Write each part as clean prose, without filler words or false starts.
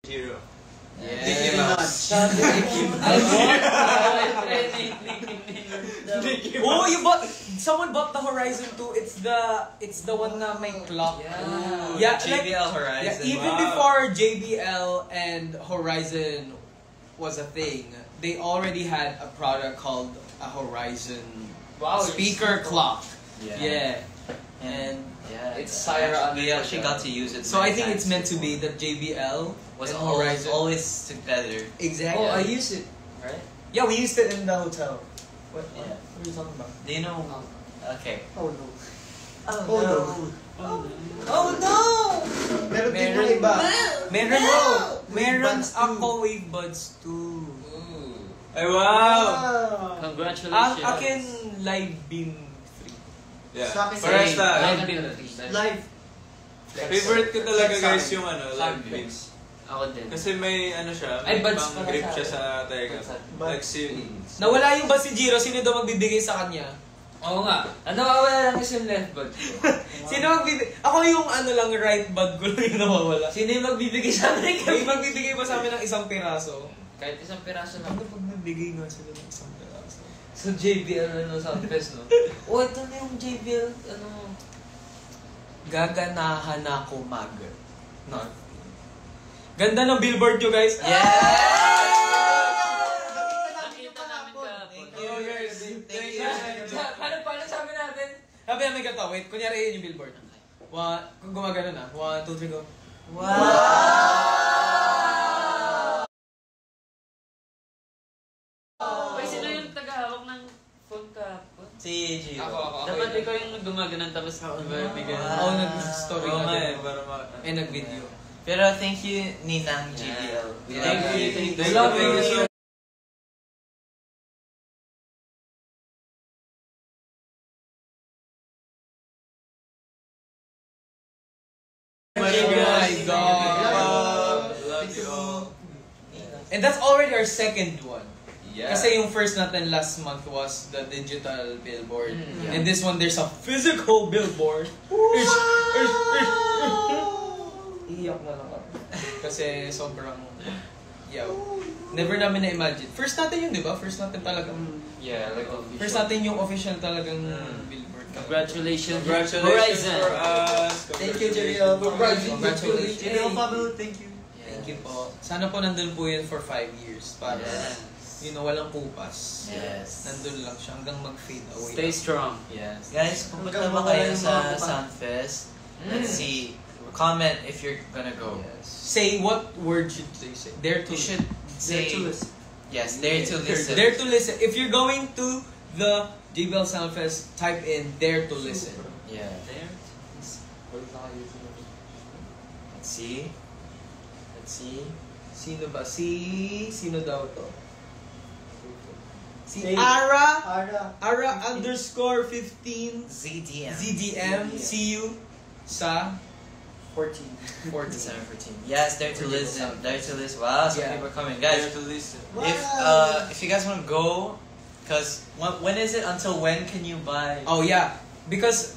Zero. Yes. Nicki Minaj. Oh, someone bought the Horizon 2. It's the one na may clock. Yeah, JBL Horizon. Yeah, even before JBL and Horizon was a thing, they already had a product called a Horizon speaker clock. Yeah. And it's Syra. We actually got to use it. So I think it's meant to be that JBL was and Horizon always together. Exactly. Oh, I used it, right? Yeah, we used it in the hotel. What Yeah. are you talking about? Do you know? Okay. Oh no. Oh no. Oh no! Meron din yung iba. Meron ako wave buds too. Ay, wow! Congratulations. Akin live beam 3. Yeah. Sa akin, Parehas tayo. Live. Favorite ko talaga guys yung live Flex. beams. Ako din. Kasi may siya, Ay, may buds pang pala grip sa siya sa tega. Like Nawala yung ba si Jiro? Sino daw magbibigay sa kanya? Oo nga. Nawawala lang kasi yung left bud ko. Sino magbibigay? Ako yung lang right bud ko lang yung nawawala. Sino yung magbibigay sa amin? May magbibigay ba sa amin ng isang piraso? Kahit isang piraso lang. Ano pag nagbigay nga sila ng isang piraso? Sa JBL na Soundfest, no? Oh, ito na yung JBL, Gaganahan ako mag. No. Ganda ng billboard nyo, guys. Yeah! Nakita namin kahapon. Thank you guys. Thank you. Paano sabi natin? Sabi namin ka to, wait, kunyari yun yung billboard. Kung gumagano na, 1, 2, 3, go. Uy, sino yung tagahawak ng phone kahapon? Si Gio. Ako. Dapat ikaw yung gumaganon tapos bigyan. Oo, nag-story Oo nga nga din. para Nag-video. Pero thank you, Ninang JBL. We Thank love you, you. thank you. Thank Love you you. so much. Oh my God. Love you all. And that's already our second one. Yeah. Kasi yung first natin last month was the digital billboard. Yeah. And this one, there's a physical billboard. Iyak na lang ako. Kasi sobrang, never namin na-imagine. First natin yun, di ba? First natin talagang, Yeah, like official. first natin yung official talagang billboard. Congratulations, Congratulations Horizon. for us. Thank you, JBL. Congratulations. JBL Pablo, thank you. Thank you po. Sana po nandun po yun for 5 years. Para, walang kupas. Yes. Nandun lang siya hanggang mag-fade away. Stay strong. Yes. Guys, pupunta ba kayo sa Soundfest? Let's see. Comment if you're gonna go. Yes. Say, what word should they say? Dare to You should say... Yes, dare to listen. Dare to listen. If you're going to the JBL Soundfest, type in dare to listen. Yeah. Let's see. Sino ba? Sino daw to? Si Ara underscore 15 ZDM. ZDM. See you sa 14. December 14. Yes, dare to listen. Dare to listen. Wow, some Yeah. people are coming. Dare Guys, to listen. if you guys want to go, because when is it? Until when can you buy? Oh yeah, because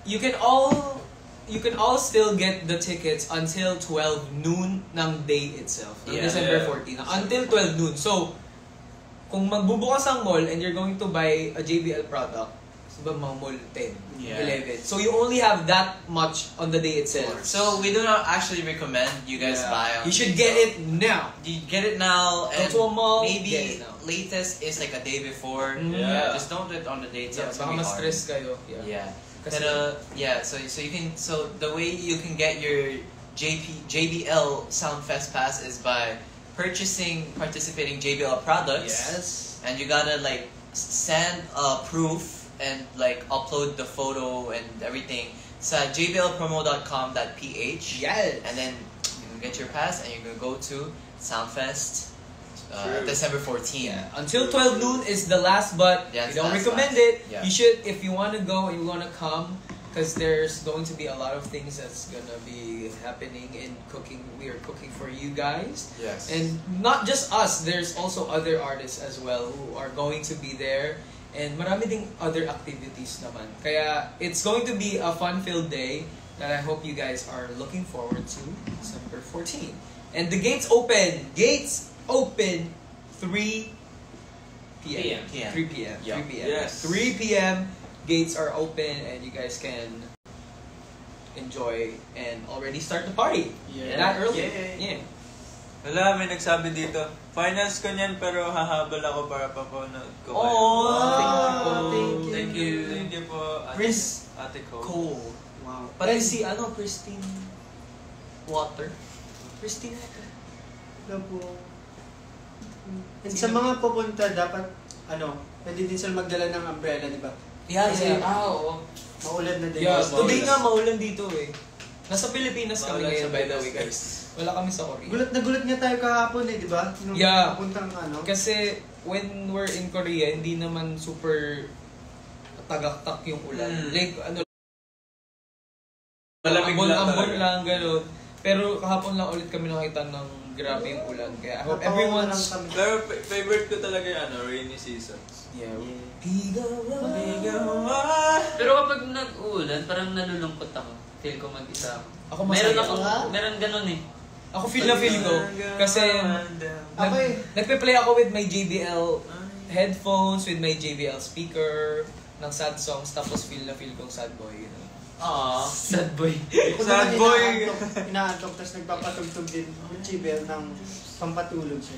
you can all still get the tickets until 12 noon ng day itself, ng Yeah. December 14. Until 12 noon. So, kung magbubukas ang mall and you're going to buy a JBL product, mga mall 10, Yeah. 11. So you only have that much on the day itself. So we do not actually recommend you guys buy. You should get it now. You get it now, Go and to a mall, get maybe it now. latest is like a day before. Yeah. Just don't do it on the day Yeah, itself. It's baka gonna be hard. ma-stress kayo. Yeah. Kasi- Pero, so the way you can get your JBL Soundfest pass is by purchasing participating JBL products. Yes. And you gotta like send a proof and like upload the photo and everything. It's at jblpromo.com.ph. Yes. And then you can get your pass and you're gonna go to Soundfest True. December 14. Yeah. Until 12 noon is the last, but Yeah, we it's don't last recommend batch. it. Yeah. You should, if you want to go and you want to come, because there's going to be a lot of things that's gonna be happening in cooking. We are cooking for you guys, Yes. and not just us. There's also other artists as well who are going to be there, and marami ding other activities naman. Kaya it's going to be a fun-filled day. that I hope you guys are looking forward to December 14. And the gates open. Gates open 3 p.m. 3 p.m. Yeah. 3 p.m. Yes. 3 p.m. Gates are open and you guys can enjoy and already start the party. Yeah. That early. Yeah. Yeah. Wala, may nagsabi dito, finance ko niyan pero hahabol ako para papanood ko kayo. Thank you. Thank you po, Prince Ate Cole. Cole. Wow. Pati si Christine Water. Christine Water. Hello po. And sa mga pupunta, dapat, pwede din sila magdala ng umbrella, di ba? Yeah, Kasi- yeah. Oo. Maulan na din. Yeah, Maulan. today nga maulan dito eh. Nasa Pilipinas kami Maulan ngayon, sa by the Pinas, way, guys. Wala kami sa Korea. Gulat na gulat nga tayo kahapon di ba? Nung Yeah. pupuntang Kasi when we're in Korea, hindi naman super tagaktak yung ulan. Like, Malamig lang ambon talaga. lang, gano'n. Pero kahapon lang ulit kami nakita ng grabe yung ulan. Kaya I hope everyone's... Pero favorite ko talaga yung rainy seasons. Yeah. Pero kapag nag-uulan, parang nalulungkot ako. Feel ko mag-isa ako. Ako masaya. Meron ganun eh. Ako feel na feel ko. Kasi Ako eh. nagpe-play ako with my JBL headphones, with my JBL speaker, ng sad songs, tapos feel na feel kong sad boy. You know? Aww. Sad boy. Sad boy! Inaantok, tapos nagpapatugtog din yung Chibel ng pampatulog siya.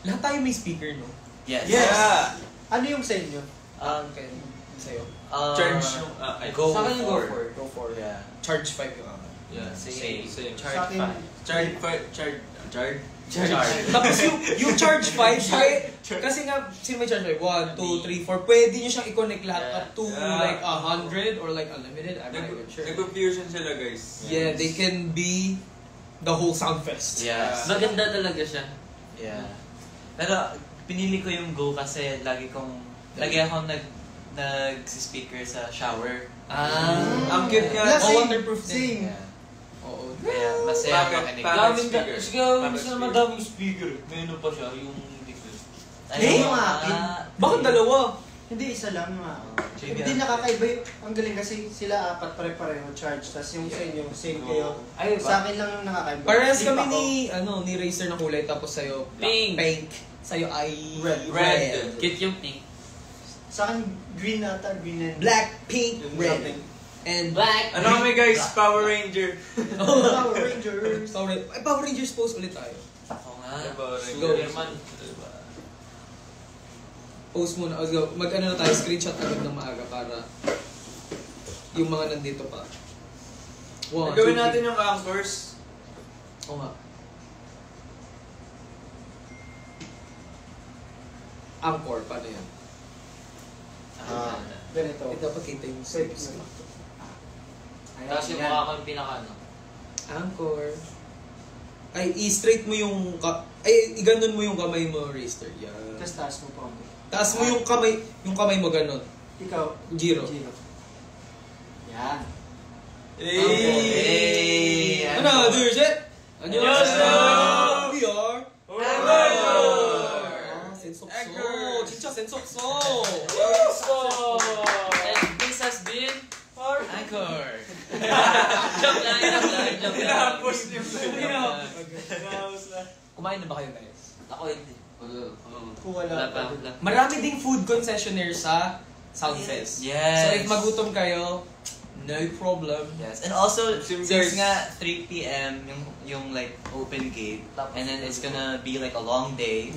Lahat tayo may speaker, no? Yes. Yeah! Ano yung sa inyo? Okay. Sa'yo. Charge yung... Go Sa akin yung for. go for. Go for it. Yeah. Charge 5 yung ako. Yeah, Same. same. Charge Sa akin, 5. Tapos yung charge 5, kasi nga, sino may charge 5? 1, 2, 3, 4. Pwede nyo siyang i-connect lahat up to like 100 or like unlimited. I'm not even sure. Nag-fusion sila, guys. Yeah, they can be the whole Soundfest. Yes. Maganda talaga siya. Yeah. Pero pinili ko yung Go kasi lagi ako nag-speaker sa shower. Ang cute nga. Yeah, Oh, same. waterproof din. Same. Yeah. Oo. Kaya masaya Bakit? makinig. Bakit? Daming speaker. Gawin Speaker. sila madaming speaker. May ano pa siya, yung Dixon. Eh, yung akin. Bakit dalawa? Hindi, isa lang nga. JBL. Hindi nakakaiba yung... Ang galing kasi sila apat pare-pareho charge. Tapos yung sa inyo, same kayo. Ay, Sa akin lang yung nakakaiba. Parehas Flip kami ako. ni Razer ng kulay tapos sa'yo Pink. pink. Sa'yo ay Red. Cute yung pink. Sa akin, green ata, green and... Black, pink, Yung red. something. And Black. Ano kami, guys? Power Ranger. Power Rangers. Power Rangers post ulit tayo. Oo nga. Power Go. Ranger. Post muna. Let's go. Mag-ano na tayo, screenshot agad ng maaga para yung mga nandito pa. Gawin natin yung anchors. Oo nga. Anchor, paano yan? Ganito. Eh, dapat kita yung Wait, steps. Tapos yung mukha ko yung pinaka ano. Anchor. Ay, i-straight mo yung... i-ganon mo yung kamay mo, Raster. Yan. Tapos taas mo pa. Taas mo yung kamay mo ganon. Ikaw. Giro. Yan. Hey! Ano, do your shit? Ano? We are... Sensokso. Chicha, sensokso. And this has been Anchor. joke lang. Hinahapos niyo sa Kumain na ba kayo, guys? Ako hindi. Kung wala pa. Marami ding food concessionaire sa Soundfest. Yes. So if magutom kayo, no problem. Yes. And also, Sim since guys. nga 3 p.m. yung like open gate, and then it's gonna be like a long day,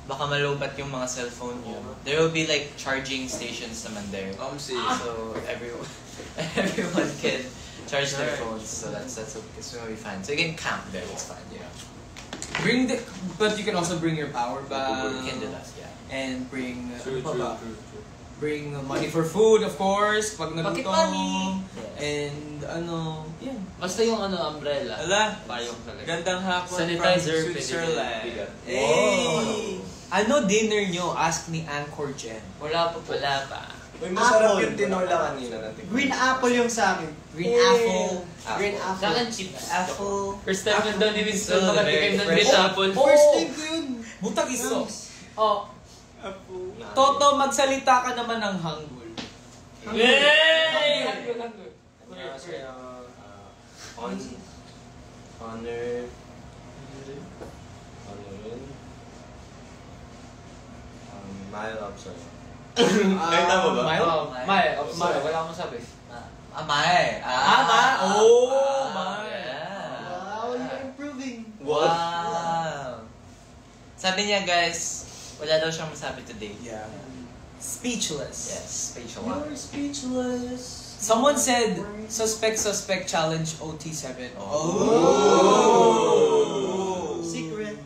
baka malobat yung mga cellphone nyo. There will be like charging stations naman there. Omsi. So everyone can charge their phones. So that's gonna be fine. So you can camp there. It's fine. Yeah. But you can also bring your power bank. You can do that. Yeah. And bring True. bring money for food, of course, pag Pocket nagutom. money. And yan. Basta yung umbrella. Ala, Payong talaga. gandang hapon Sanitizer, from Switzerland. pwede. Hey! Ano dinner nyo? Ask ni Anchor Jen. Wala pa. Uy, masarap yung tinola kanina natin. Green apple yung sa akin. Green apple. Green Sa apple. akin chips. Apple. First time ko daw ni Winston So makatikim ng very green fresh. apple. First time ko yun. Butag iso. Oh. Apple. Toto, magsalita ka naman ng Hangul. Yay! Honor. Mile up sa'yo. Ay, tama ba? Mile. Wala akong sabi. Mae. Mae. Yeah. Wow, you're improving. Wow. Sabi niya guys, wala daw siyang masabi today. Yeah. Speechless. Yes, spatial. You're speechless. Someone said, suspect challenge OT7. Oh. Secret.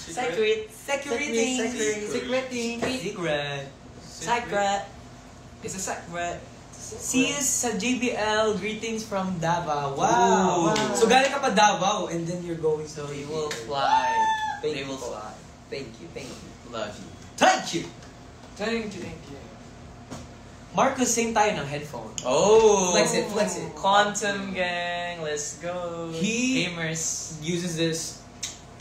Secret. It's a secret. See you sa JBL. Greetings from Davao. Wow. Wow. So galing ka pa Davao and then you're going So to you will fly. Thank They you will po. fly. Thank you. Love you. Thank you. Thank you. Marcus, same tayo ng headphone. Oh. Flex it. Quantum gang, let's go. He- Gamers. Uses this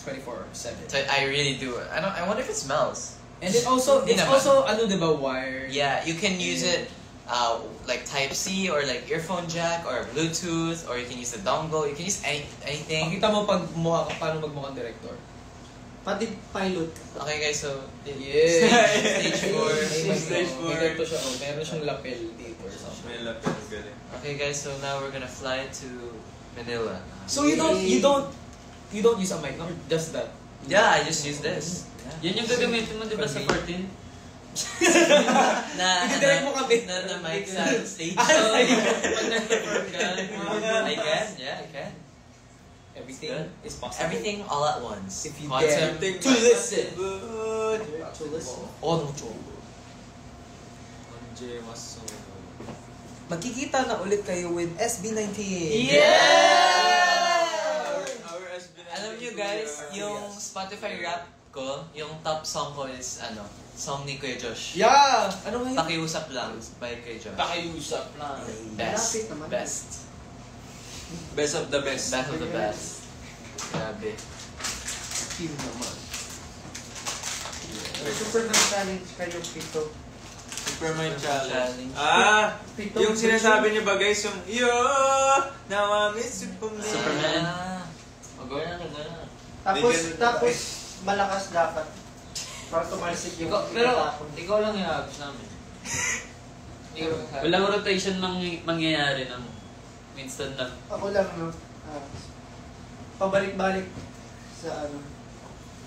24/7. So I really do. I wonder if it smells. And it's also Hindi naman. ano diba, wired. Yeah, you can use it like Type C or like earphone jack or Bluetooth, or you can use the dongle. You can use anything. Pakita mo pag mukha ka, paano magmukhang director. Pati pilot. Okay guys, so Stage 4. Stage four. May ganito siya, meron siyang lapel dito or something. May lapel galing. okay guys, so now we're gonna fly to Manila. So you don't use a mic, no? Just that. Yeah, I just use this. Yan yung gagamitin mo, di ba, sa 14? I-direct mo kami. Na mic sa stage. Ah, Pag nag-perform ka, I can. Yeah, I can. Everything Good. is possible. Everything all at once. If you Quantum. dare to listen. To listen. Oh, no joke. Magkikita na ulit kayo with SB19. Our SB na Alam nyo guys, yung Spotify rap ko, yung top song ko is song ni Kuya Josh. Yeah! Ano nga yun? Pakiusap lang by Kuya Josh. Pakiusap lang. Best. Malapit naman. Best. Best of the best. Best of the best. Grabe. Team naman. Superman challenge kayo, Pito. Superman challenge. Challenge. Pito. Yung sinasabi niyo ba guys, yung yo, now I'm Superman. Superman. Ah. Gawin na. Tapos malakas dapat. Para tumalsik yung Pero, tapon. ikaw lang yung agos namin. Walang rotation mangyayari ng Winston lang. Ako lang, no? Pabalik-balik sa ano.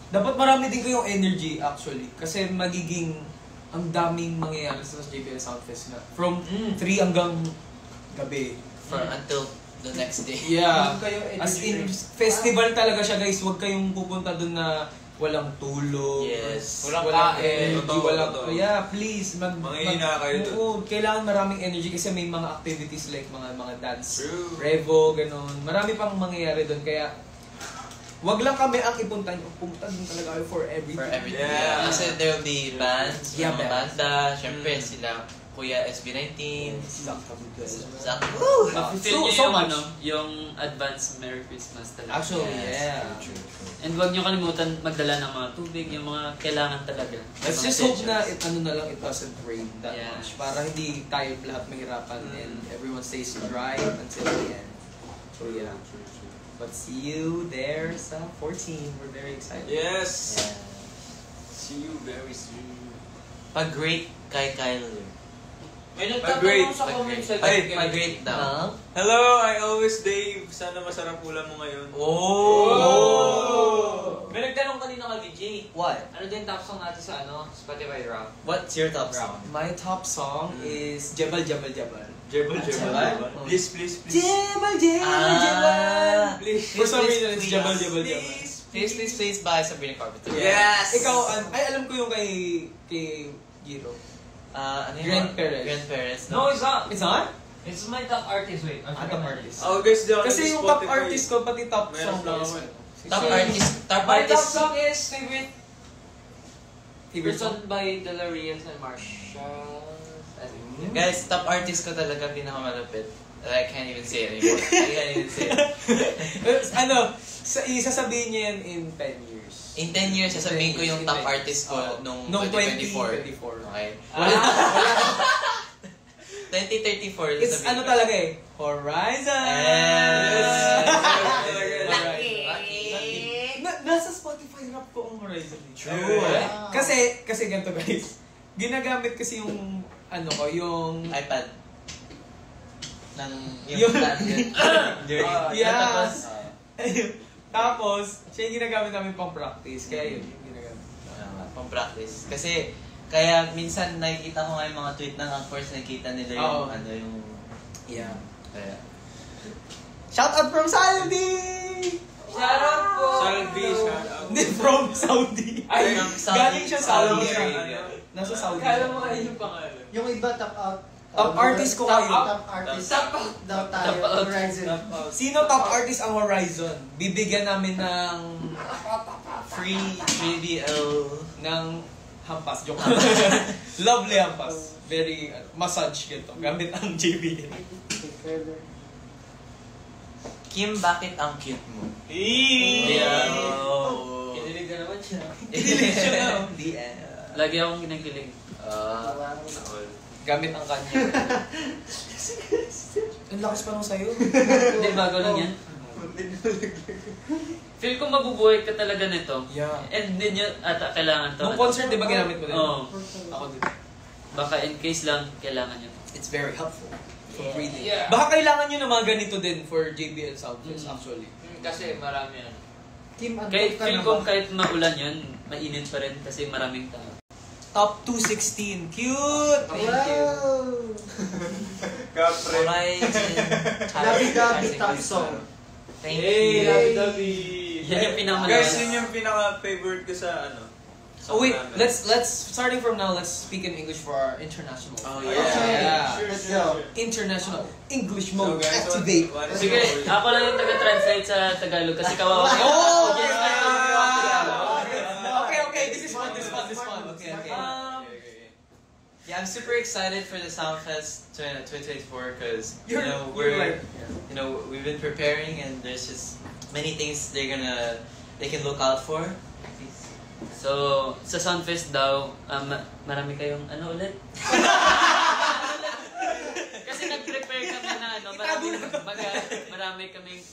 Dapat marami din kayong energy actually. Kasi magiging ang daming mangyayari sa JBL Soundfest na. From 3 hanggang gabi. Until the next day. Yeah. Hindi kayo As energy in, drink. festival talaga siya guys. Huwag kayong pupunta dun na walang tulog. Yes. Walang kain. energy. Totoo, Walang, totoo. yeah, please. Manghihina kayo dun. Oo, kailangan maraming energy kasi may mga activities like mga dance, True. revo, ganun. Marami pang mangyayari dun. Kaya, wag lang kami ang ipunta nyo. Pumunta din talaga kayo for everything. For everything. Yeah. Kasi there will be bands, Yeah, mga bands. banda, syempre sila Kuya SB19. Zach. Feel nyo so yung, much. yung advance Merry Christmas talaga. Actually, Yes, yeah. true. And huwag nyo kalimutan magdala ng mga tubig, yung mga kailangan talaga. Let's Mga just hope na essentials. it doesn't rain that Yes. much. Para hindi tayo lahat mahirapan and everyone stays dry until the end. So yeah. But see you there sa 14. We're very excited. Yes. Yeah. See you very soon. Pag-great kay Kyle. May nagtatanong sa Pag-great. Ay, Pag-great daw. Hello, I always Dave. Sana masarap ulam mo ngayon. Oh! May nagtanong kanina kay DJ. What? Ano din top song natin sa Spotify Rap? What's your top song? My top song is Jebel Jebel Jebel. Jebel, Jebel. Please, please, please. Jebel Jebel Ah. Please. For some Please, reason, it's please. Jebel Jebel Jebel. Please by Sabrina Carpenter. Yes. Ikaw, ay alam ko yung kay Giro. Ano yun? Grant Perez. Grant Perez. No, it's not. It's not? It's my top artist. Wait, I Ah, forgot top my artist. Oh guys, di ako Kasi yung top nag-Spotify. artist ko, pati top Meron song lang ko ako is... Top artist. Top My top artist. song is favorite Favorite song? written by Delarians and Marshall. I think. Guys, top artist ko talaga pinakamalapit. I can't even say it anymore. I can't even say it. Isasabihin niya yan in 10 years. In 10 years, sasabihin ko yung top artist ko nung 2024. 2024. Okay? Wala. 2034 It's ano talaga eh. Horizon! Nasa Spotify rap ko ang Horizon. True. Kasi ganito guys. Ginagamit kasi yung ano ko, yung iPad. Yung- Yeah. Tapos, siya yung ginagamit namin pang practice. Kaya yun yung ginagamit. Pang practice. Kasi, kaya minsan nakikita ko nga yung mga tweet ng Anchors, nakikita nila yung Oo. yung... Yeah. Kaya... Shout out from Saudi! Shout out po! Salvi, shout out. Hindi, from Saudi. Ay, galing siya sa Saudi Saudi. Arabia. Nasa Saudi. Kala mo kayo yung pangalan. Yung iba top out. Top artist ko kayo. Top artist. Top out. Daw tayo. Top out. Horizon. Sino top artist ang Horizon? Bibigyan namin ng Free JBL. ng hampas. Joke. Lovely hampas. Very massage ganito. Gamit ang JBL. Kim, bakit ang cute mo? Kinilig na naman siya. Kinilig siya na. Lagi akong kinikilig. Gamit ang kanya. Ang lakas pa nung sa'yo. Hindi, bago lang yan. Feel ko mabubuhay ka talaga nito. Yeah. And hindi nyo ata kailangan to. Nung concert, di ba ginamit mo din? Oo. Ako din. Baka in case lang, kailangan nyo. It's very helpful for breathing. Yeah. Baka kailangan nyo ng mga ganito din for JBL Soundfest actually. Kasi marami yan. Kim, ang Kahit ka feel na ko ba? kahit maulan yun, mainit pa rin kasi maraming tao. Top 216. Cute! Wow! Kapre. Horizon. Labi-dabi top song. Thank you. Yan yung pinamalakas. Guys, yun yung pinaka-favorite ko sa ano. Oh wait, namin. let's starting from now, let's speak in English for our international. Oh, Okay, yeah. let's go. International English So mode guys, activate. what is Sige, your- ako lang yung taga-translate sa Tagalog kasi kawawa. Oh! Yes, I know. Okay, this is fun. Okay. Yeah, I'm super excited for the Soundfest 2024 because You're like- we've been preparing and there's just many things they can look out for. So, sa Sunfest daw, marami kayong ano ulit? Kasi nag-prepare kami na ano,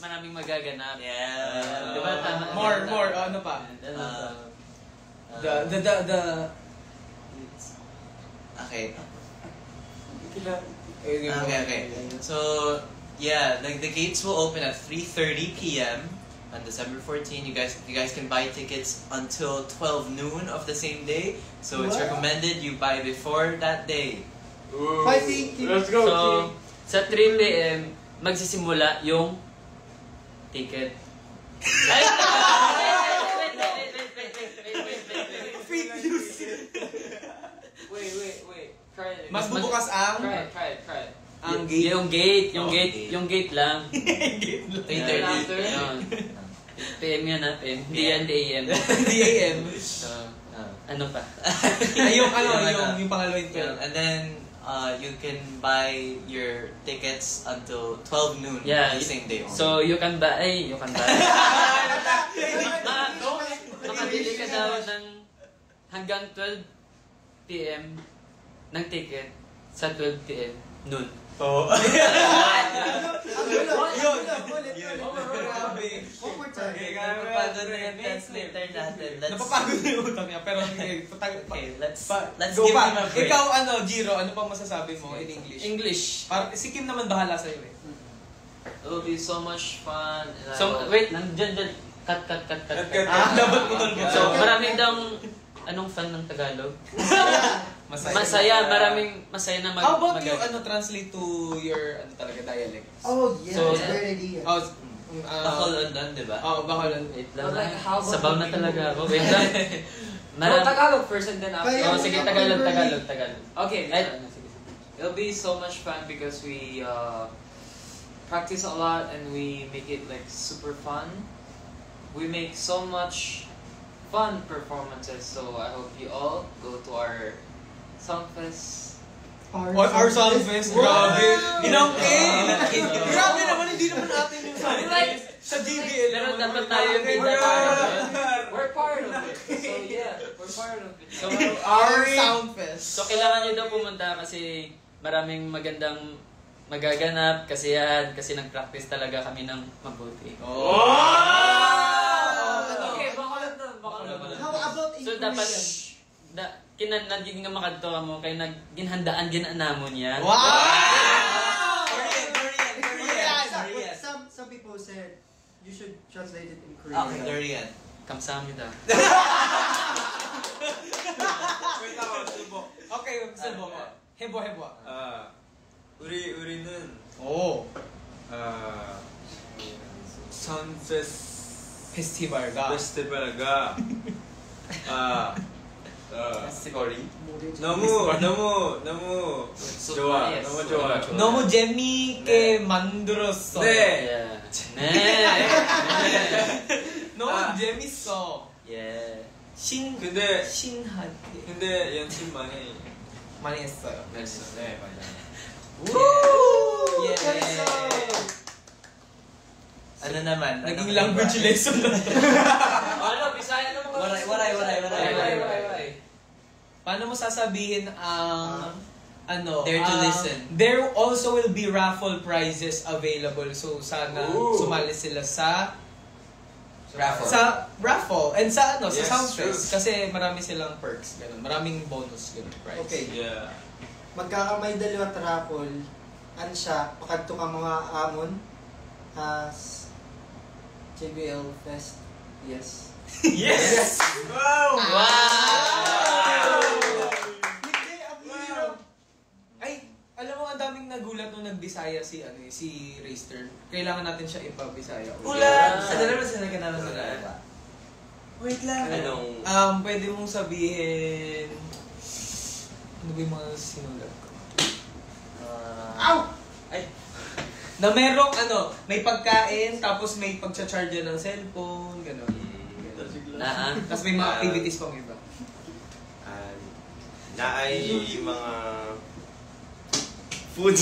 maraming magaganap. Yeah. Di ba tama? More, ano pa? Ano pa? The Okay. Okay. Okay. So yeah, like the gates will open at 3:30 p.m. on December 14. You guys can buy tickets until 12 noon of the same day. So it's What? recommended you buy before that day. Fighting Kim. Let's go, So, Kim. sa 3 p.m. magsisimula yung ticket. Ay! Fake news. Wait. Try it. Mas bubukas ang Try it. ang gate. Yung gate lang. 3:30. Yun. PM yan ha, PM. Hindi yan AM. The AM. So, ano pa? Ay, yung pangalawang Yeah, and then you can buy your tickets until 12 noon Yeah. the same day. Only. So, you can buy. Makabili ka daw ng hanggang 12 p.m. ng ticket sa 12 p.m. noon. Oh. One more time. Napapagod na yung translator natin. Napapagod na yung utang niya, pero Okay, let's go give pa. him a break. Ikaw, Jiro, ano pang masasabi mo in English? English. Si Kim naman bahala sa'yo eh. It will be so much fun. And So, wait lang. Dyan. Cut. Dapat mo tol. So, marami daw anong fan ng Tagalog? Masaya. Masaya. Maraming masaya na How about you, translate to your, talaga, dialect? Oh, yeah, So, that's a great idea. Bacolod, di ba? Bacolod. Wait lang. But like, how about Sabaw na you? talaga ako. Wait lang. No, Tagalog first and then after. Kaya- Oh, sige, Tagalog. Okay, Ay, it'll be so much fun because we practice a lot and we make it like super fun. We make so much fun performances, so I hope you all go to our Soundfest. Our Soundfest, grabe. Inangkin! Grabe naman, hindi naman natin yung sa JBL. Pero dapat tayo yung bida. We're part of it. So yeah, we're part of it. So, Our Soundfest. So, kailangan nyo daw pumunta kasi maraming magandang magaganap, kasiyahan, kasi nag-practice talaga kami ng mabuti. Okay, baka lang to. How about in So dapat, Korean? naging nga makadto ka mo, kaya ginhandaan ginanamon yan. Korean. Some people said you should translate it in Korean. Okay, Korean. Kamsahamnida. Wait ako, subok. Okay, subok. Hebo. 우리는 Oh. 선페스티벌가 Festival Festival이? 너무 좋아. Yes. 너무 좋아. 너무 재미있게 만들었어. 네. 네. 너무 재밌어. Yeah. 근데 신하게 연습 많이 많이 했어요. 했어. 네, 맞아요. 예. Ano naman? Naging language lesson na to. Ano, Bisaya na mga... Waray. Paano mo sasabihin ang Dare to listen. There also will be raffle prizes available. So sana Ooh. sumali sila sa Raffle. raffle and sa sa Yes, Soundfest true. kasi marami silang perks ganun. Maraming bonus ganun prize. Okay. Yeah. Magkakamay dalawa trapol. Ano siya? Pakadto ka mga amon. As JBL Fest. Yes. Yes. Wow. Hindi, ang hirap. Ay, alam mo ang daming nagulat nung nagbisaya si Rayster. Kailangan natin siya ipabisaya. Ulan! Ano naman sila ganala sa Wait lang. Anong... Pwede mong sabihin ano ba yung mga sinulat ko? Ow! Ay! Na merong may pagkain, tapos may pagcha-charge ng cellphone, gano'n. Tapos may mga activities pang iba. Naay mga food.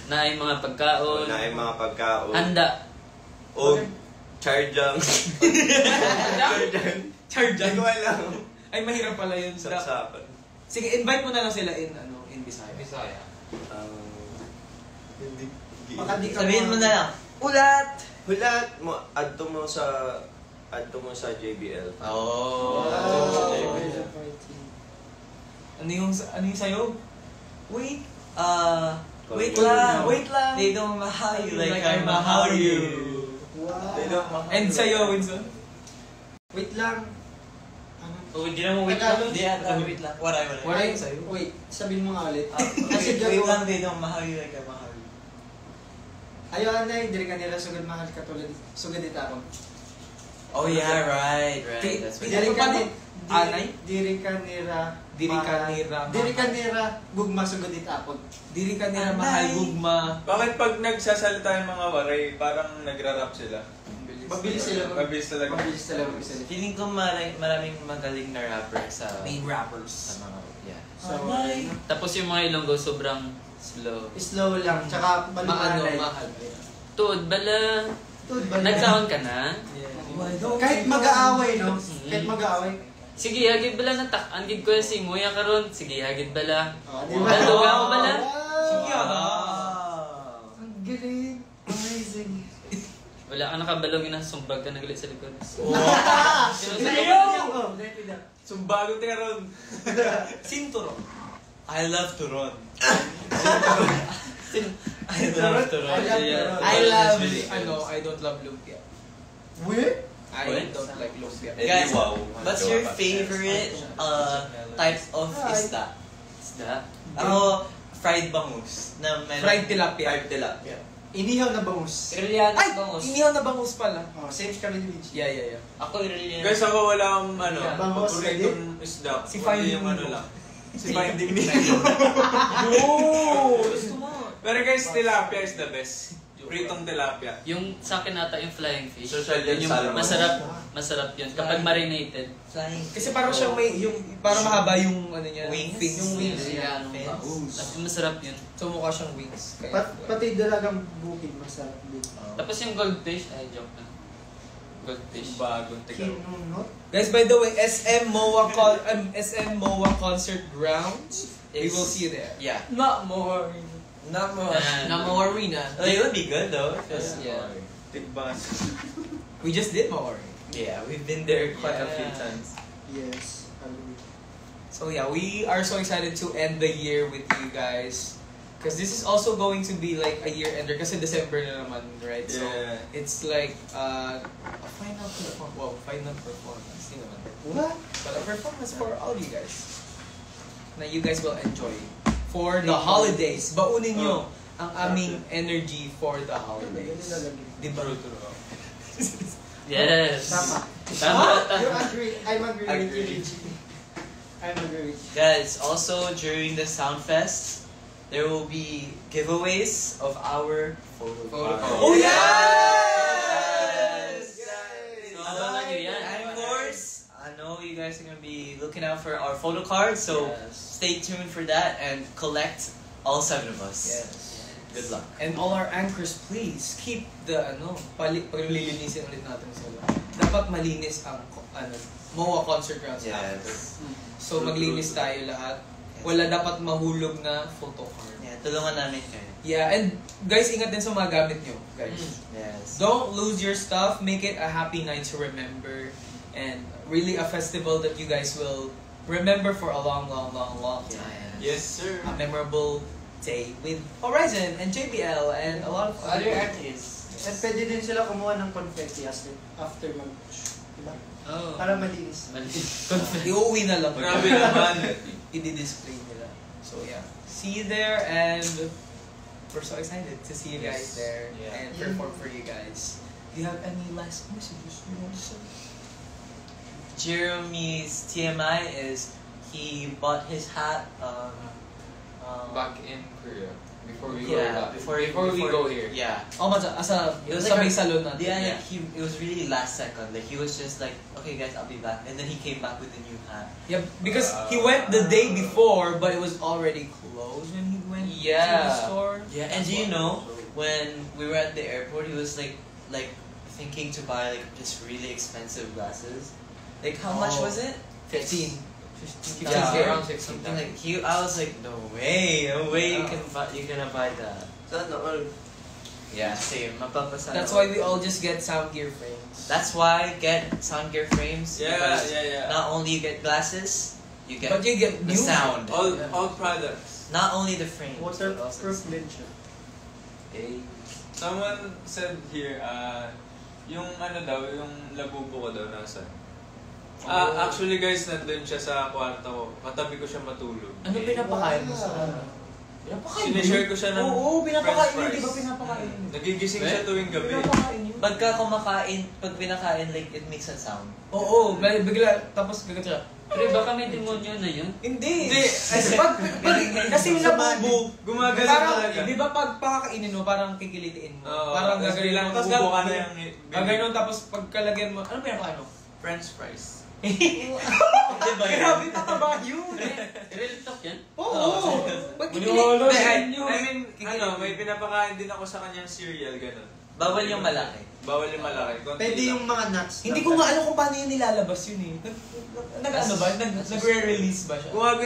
Na ay mga pagkaon. Naay mga pagkaon. Handa. O charjang. Charge Hindi ko alam. Ay, mahirap pala yun. Sapsapan. Sige, invite mo na lang sila in Bisaya. Hindi. Baka di ka Sabihin mo na lang, ulat! Hulat mo, adto mo sa JBL. Oh. Ano yung sayo? Wait lang. They don't mahal you like I mahal you. Wow. They don't mahal And you. sa'yo, Winston? Wait lang. Oh, hindi na mo wait lang. Hindi ata, wait lang. Waray. Wala yung sayo. Wait, sabihin mo nga ulit. Kasi wait lang, they don't mahal you like I mahal you. Ayaw na, diri ka nila sugad mahal ka tulad. Sugad dito ako. Oh yeah, right. That's what Diri ka ni... Anay? Diri ka nira... Diri ka nira... Diri ka nira... Gugma sugad dito ako. Diri ka nila mahal gugma. Bakit pag nagsasalita yung mga waray, parang nagra-rap sila? Mabilis sila. Mabilis talaga. Mabilis talaga magsalita. Feeling ko maraming magaling na rapper sa Main rappers. sa mga, yeah. So, Tapos yung mga Ilonggo sobrang slow. slow lang. Tsaka malumanay. Mahal. Tuod bala. Tuod ba? Nagsaon ka na? Kahit mag-aaway, no? Kahit mag-aaway. Sige, hagid bala na tak. Anggid ko yung singuya karon. Sige, hagid bala. Di ba? Nandog ako bala? Sige, Ah. Ang galing. Amazing. Wala ka nakabalong inasumbag ka nagulit sa likod. Sumbago ka ron. Sinturo. I love to run. I love to run. I love, I don't love lumpia. Weird? I What? don't like lumpia. Guys, wow. what's your favorite type of isda? Isda? Ako, fried bangus. Na meron- Fried tilapia. Fried tilapia. Inihaw na bangus. Irilianas Ay! bangus. Inihaw na bangus pala. Oh, same kami ni Vinci. Yeah. Ako irilianas. Guys, ako wala akong Bangos, paboritong isda. Si Kundi Finding yung Nemo. lang. Si Finding Nemo. Gusto mo. Pero guys, tilapia is the best. Pritong tilapia. Yung sa akin ata yung flying fish. Social Yun yung salmon. masarap yun. Kapag marinated. Flying. Kasi parang siyang may, Parang mahaba yung ano niya. Wings? Yung wings. Yeah, masarap yun. So mukha siyang wings. Kaya, Pati dalagang bukid masarap din. Tapos yung goldfish, ay joke na. Goldfish. Bagong tigaw. Kinunot? guys, by the way, SM MOA Concert Grounds We will see you there. Yeah. Not more. Not more. Namo Arena. Well, it would be good though. Because Yeah. Tigbas. We just did Mao Arena. yeah, we've been there quite a few Yeah. times. Yes. So yeah, we are so excited to end the year with you guys. Because this is also going to be like a year ender. Kasi December na naman, right? So Yeah. it's like a final performance. Wow, final performance. Hindi naman. What? But a performance for all you guys. Na you guys will enjoy. For the holidays. Baunin nyo ang aming energy for the holidays. Diba? Yes. Tama. Tama. You agree? I'm agree with you, Richie. I'm agree with you. Guys, also during the Soundfest, there will be giveaways of our photo cards. Oh, yes! Abangan nyo yan. And of course, I know you guys are gonna be looking out for our photo cards, so Yes. stay tuned for that and collect all 7 of us. Yes. Good luck. And all our anchors, please keep the paglilinisin ulit natin sila. Dapat malinis ang MOA concert grounds after. Yes. So maglinis tayo lahat. Wala dapat mahulog na photo card. Yeah, tulungan namin kayo. Yeah, and guys, ingat din sa mga gamit nyo, guys. Yes. Don't lose your stuff. Make it a happy night to remember. And really a festival that you guys will remember for a long, long, long, long time. Yes, sir. A memorable day with Horizon and JBL and a lot of other artists. And pwede din sila kumuha ng confetti after mag diba? Oh. Para malinis. Iuwi na lang. Grabe naman. I-display nila. So yeah. See you there and we're so excited to see you guys there Yeah. and perform for you guys. Do you have any last messages you want to say? Jeremy's TMI is he bought his hat Back in Korea. Before we yeah, go before we go here. Yeah. Oh, asa It was sa like may salon natin. Yeah, like it was really last second. Like he was just like, okay guys, I'll be back, and then he came back with a new hat. Yeah, because he went the day before, but it was already closed when he went to the Yeah. store. Yeah, and do you know when we were at the airport, he was like thinking to buy like just really expensive glasses. Like how much was it? 15. Yeah, around 16. something like I was like, no way you can buy, you're gonna buy that. Sana all. Yeah, same. Mapapasana. That's why we all just get sound gear frames. That's why get sound gear frames. Yeah, because yeah. Not only you get glasses, you get But you get the new sound. All products. Not only the frames. but also the Waterproof sound. din siya. Someone said here, yung daw, yung labubo ko daw nasa. Actually guys, nandun siya sa kwarto ko. Katabi ko siya matulog. Ano pinapakain mo sa Pinapakain mo? Sinishare ko siya ng Oo, pinapakain french yun. Di ba fries. pinapakain yun? Nagigising siya tuwing gabi. Pinapakain yun. Pagka kumakain, pag pinakain, like, it makes a sound. Oo, bigla, tapos gagat siya. Pero baka may demonyo na yun. Hindi! Hindi! Kasi yung labubo, Gumagalaw parang, talaga. di ba pag pakakainin mo, parang kikilitiin mo. Oo, Parang tapos gagawin bilang mo. Tapos bubo ka na yung gagawin mo, tapos pagkalagyan mo, ano pinapakain mo? French fries. Diba yun? Grabe, tataba yun! Real talk yan? Oo! Pag Maniwala kikilitiin sa nyo. I mean, may pinapakain din ako sa kanyang cereal, ganun. Bawal yung malaki. Bawal yung malaki. Konti Pwede lang. yung mga nuts. Hindi ko nga alam kung paano yun nilalabas yun eh. Nag-ano ba? Nagre-release ba siya? Gumaga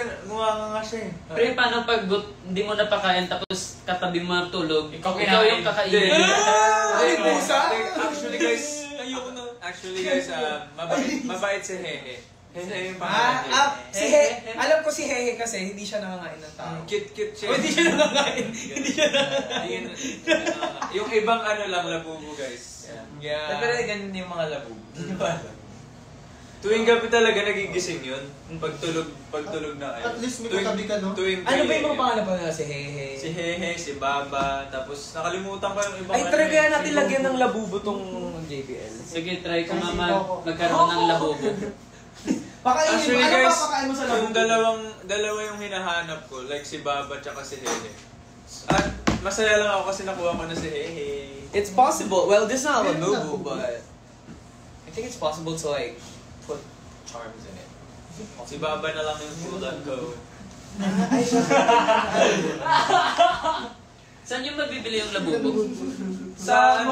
nga siya eh. Pero paano pag hindi mo napakain tapos katabi mo tulog, ikaw yung kakainin. Hindi. Ay, pusa? Actually guys, Ayoko na. mabait si Hehe. Hehe yung pangalan niya. Si Hehe. Alam ko si Hehe kasi hindi siya nangangain ng tao. Cute siya. Oh, hindi siya nangangain. Hindi siya nangangain. Yung ibang lang, labubo guys. Yeah. Pero ganun yung mga labo. Hindi ba? Tuwing gabi talaga nagigising yun. Pagtulog na kayo. At least may katabi ka, no? Tuwing Ano ba yung 3 mga AM. pangalan pa nila? Si Hehe. Si Hehe, si Baba, tapos nakalimutan ko yung ibang Ay, try kaya natin lagyan ng labubo tong JBL. Sige, try ko naman magkaroon ng labubo. Pakainin mo. Actually Ano guys, papakain mo sa yung labubo? dalawa yung hinahanap ko, like si Baba tsaka si Hehe. At masaya lang ako kasi nakuha ko na si Hehe. It's possible. Well, this is not labubo, but I think it's possible to like put charms in it. Si Baba na lang yung tulad ko. Saan yung mabibili yung labubo? Sa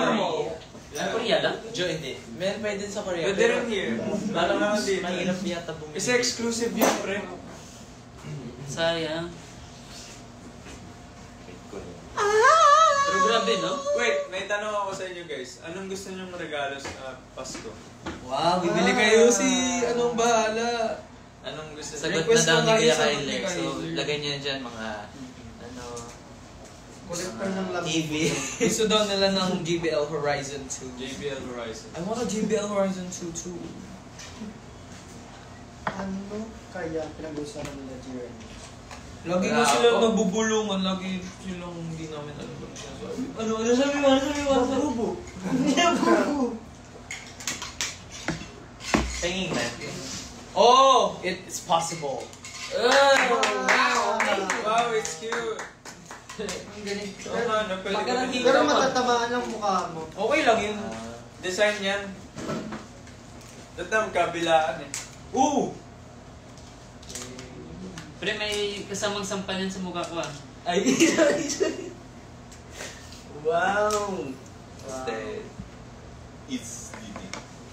Sa Korea lang? Joe, hindi. Meron pa din sa Korea. Pwede rin here. Parang naman dito. Mahirap yata bumili. Kasi exclusive yun, pre. Sayang. Pero grabe, no? Wait, may tanong ako sa inyo guys. Anong gusto niyong regalo sa Pasko? Wow, bibili kayo si anong bahala. Anong gusto niyo? Sagot na Request daw mo ni kayo, Kuya sagot ni Kyler. So, Kyler. lagay niyo dyan mga, Collector ng labubo. TV. Gusto daw nila ng JBL Horizon 2. JBL Horizon. I want a JBL Horizon 2 too. Ano kaya pinag-uusapan nila Jiren? Lagi nga sila nagbubulungan, lagi silang hindi namin alam kung sinasabi. Ano sabi mo? Ano sabi mo? Labubo. Tingin man. Oh! It's possible. Wow, it's cute! Ang galing. Oo nga, no, pwede Pagka ko nakita- Pero matatamaan ang mukha mo. Okay lang yun. Design yan. Dito ang kabilaan eh. Ooh! Pero may kasamang sampalan sa mukha ko ah. Ay, Wow! It's Didi.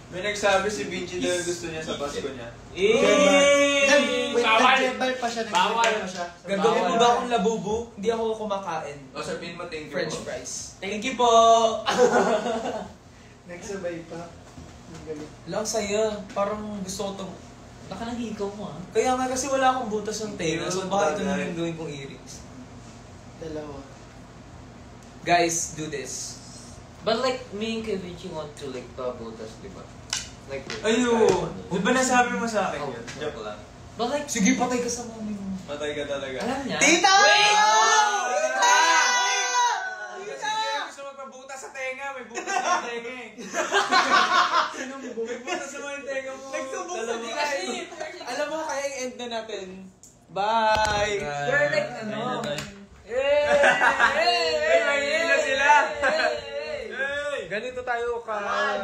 May nagsabi si Vinci dahil gusto niya sa Pasko niya. Wait, Bawal. nag-jebal pa siya. Bawal. Pa siya. Gagawin mo ba akong labubo? Hindi ako kumakain. O, sabihin mo thank you French po. fries. Thank you po! Nagsabay pa. Ang galing. Lang saya. Parang gusto ko itong... Baka nahikaw mo ah. Kaya nga kasi wala akong butas ng tenga. So baka ito na Bagay. yung gawin kong earrings. Dalawa. Guys, do this. But like, me and Kevinci want to like pabutas, di ba? Like, Ayo! Di ba nasabi mo sa akin Oh. yun? Joke lang. But like, Sige, patay ka sa mami mo. Patay ka talaga. alam niya. Tita! Wait! Oh! Tita! Kasi kaya gusto magpabutas sa tenga. May butas sa tenga eh. May butas sa mga tenga mo. Nagsubok sa Dalawa. kasi. Alam mo, kaya i-end na natin. Bye! We're like, ano? Hey, may hila sila! Hey! Ganito tayo ka.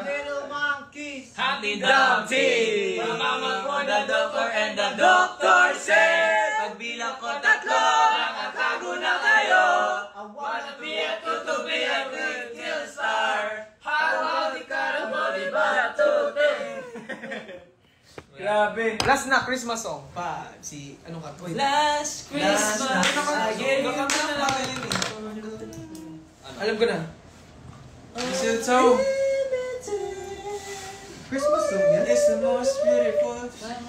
Little monkeys! Happy Dumpty! Mama ko the doctor and the doctor said, pagbilang ko 3, makatago na kayo. I Wanna be a to be a good kill star. How about the caraboli batute? Grabe. Last na, Christmas song. Si, ano ka? Wait. Last Christmas, I gave you my Alam ko na. Mistletoe Christmas song yan? is the most beautiful.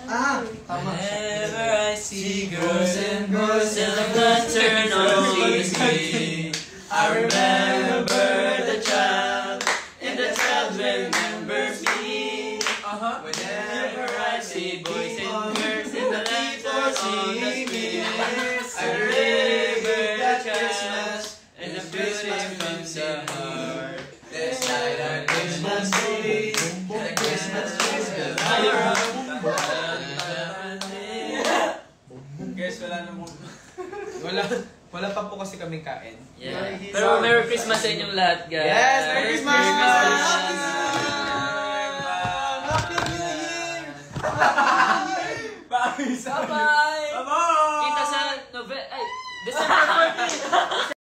Ah! Tama. Whenever I see girls and boys and the blood turn on TV, I remember the child, and the child remembers me. Whenever I see boys and girls and the lights are on the screen, I remember the Christmas and the feeling from the heart. Let's light our Christmas tree, the Christmas trees will light up. Guys, wala na mo. Wala pa po kasi kaming kain. Yeah. Pero Merry Christmas sa inyong lahat, guys. Yes, Merry Christmas! Happy New Year! Bye! Bye-bye! Bye-bye! Kita sa December 14!